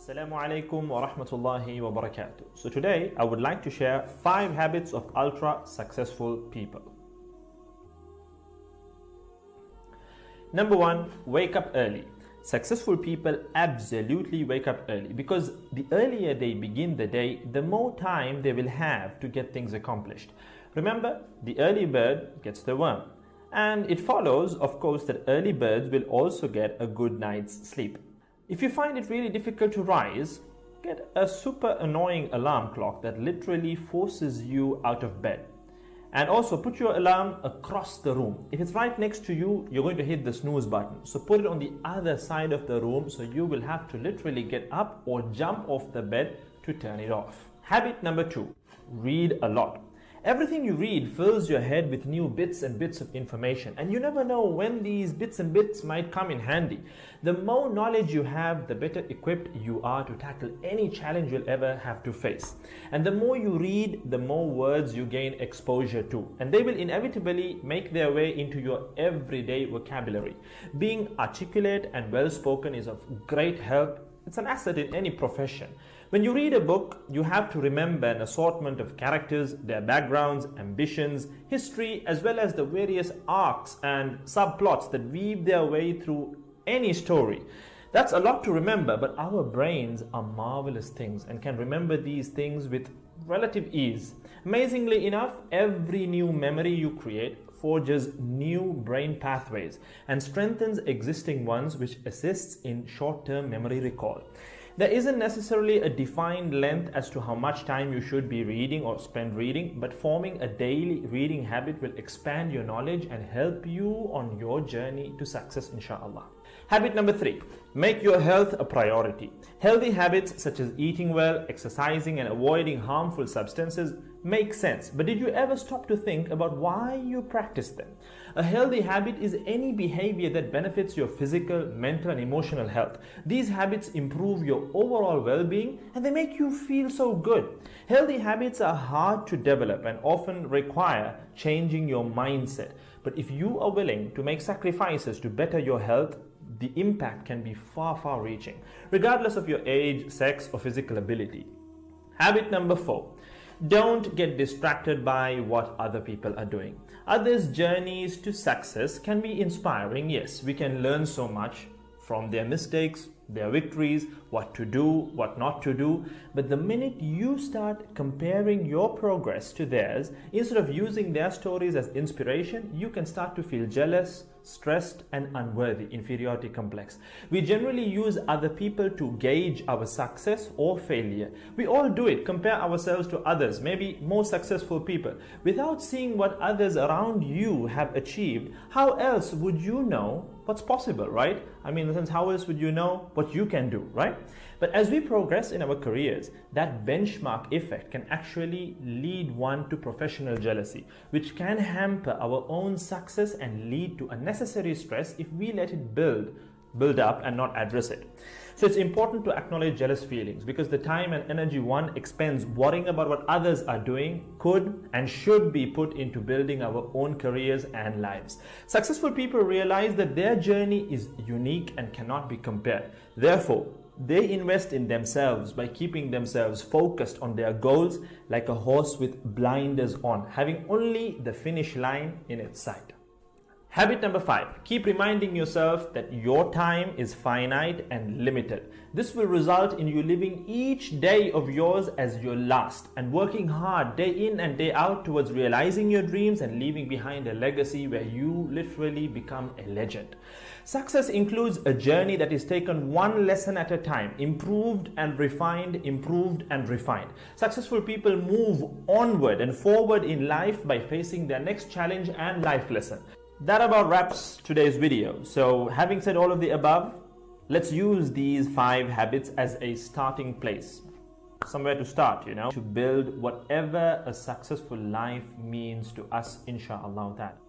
Assalamu alaikum wa rahmatullahi wa barakatuh. So today I would like to share 5 habits of ultra successful people. Number 1, wake up early. Successful people absolutely wake up early because the earlier they begin the day, the more time they will have to get things accomplished. Remember, the early bird gets the worm. And it follows, of course, that early birds will also get a good night's sleep. If you find it really difficult to rise, get a super annoying alarm clock that literally forces you out of bed. And also put your alarm across the room. If it's right next to you, you're going to hit the snooze button. So put it on the other side of the room so you will have to literally get up or jump off the bed to turn it off. Habit number 2, read a lot. Everything you read fills your head with new bits and bits of information, and you never know when these bits and bits might come in handy. The more knowledge you have, the better equipped you are to tackle any challenge you'll ever have to face. And the more you read, the more words you gain exposure to, and they will inevitably make their way into your everyday vocabulary. Being articulate and well-spoken is of great help. It's an asset in any profession. When you read a book, you have to remember an assortment of characters, their backgrounds, ambitions, history, as well as the various arcs and subplots that weave their way through any story. That's a lot to remember, but our brains are marvelous things and can remember these things with relative ease. Amazingly enough, every new memory you create forges new brain pathways and strengthens existing ones, which assists in short-term memory recall. There isn't necessarily a defined length as to how much time you should be reading or spend reading, but forming a daily reading habit will expand your knowledge and help you on your journey to success, inshallah. Habit number 3, make your health a priority. Healthy habits such as eating well, exercising, and avoiding harmful substances make sense, but did you ever stop to think about why you practice them? A healthy habit is any behavior that benefits your physical, mental, and emotional health. These habits improve your overall well-being and they make you feel so good. Healthy habits are hard to develop and often require changing your mindset. But if you are willing to make sacrifices to better your health, the impact can be far reaching, regardless of your age, sex, or physical ability. Habit number 4. Don't get distracted by what other people are doing. Others' journeys to success can be inspiring. Yes, we can learn so much from their mistakes, their victories, what to do, what not to do. But the minute you start comparing your progress to theirs, instead of using their stories as inspiration, you can start to feel jealous, stressed, and unworthy, inferiority complex. We generally use other people to gauge our success or failure. We all do it, compare ourselves to others, maybe more successful people. Without seeing what others around you have achieved, how else would you know what's possible, right? I mean, in the sense, how else would you know what you can do, right? But as we progress in our careers, that benchmark effect can actually lead one to professional jealousy, which can hamper our own success and lead to unnecessary stress if we let it build up and not address it. So it's important to acknowledge jealous feelings because the time and energy one expends worrying about what others are doing could and should be put into building our own careers and lives. Successful people realize that their journey is unique and cannot be compared. Therefore, they invest in themselves by keeping themselves focused on their goals like a horse with blinders on, having only the finish line in its sight. Habit number 5, keep reminding yourself that your time is finite and limited. This will result in you living each day of yours as your last and working hard day in and day out towards realizing your dreams and leaving behind a legacy where you literally become a legend. Success includes a journey that is taken one lesson at a time, improved and refined, improved and refined. Successful people move onward and forward in life by facing their next challenge and life lesson. That about wraps today's video. So having said all of the above, let's use these 5 habits as a starting place. Somewhere to start, to build whatever a successful life means to us, inshallah.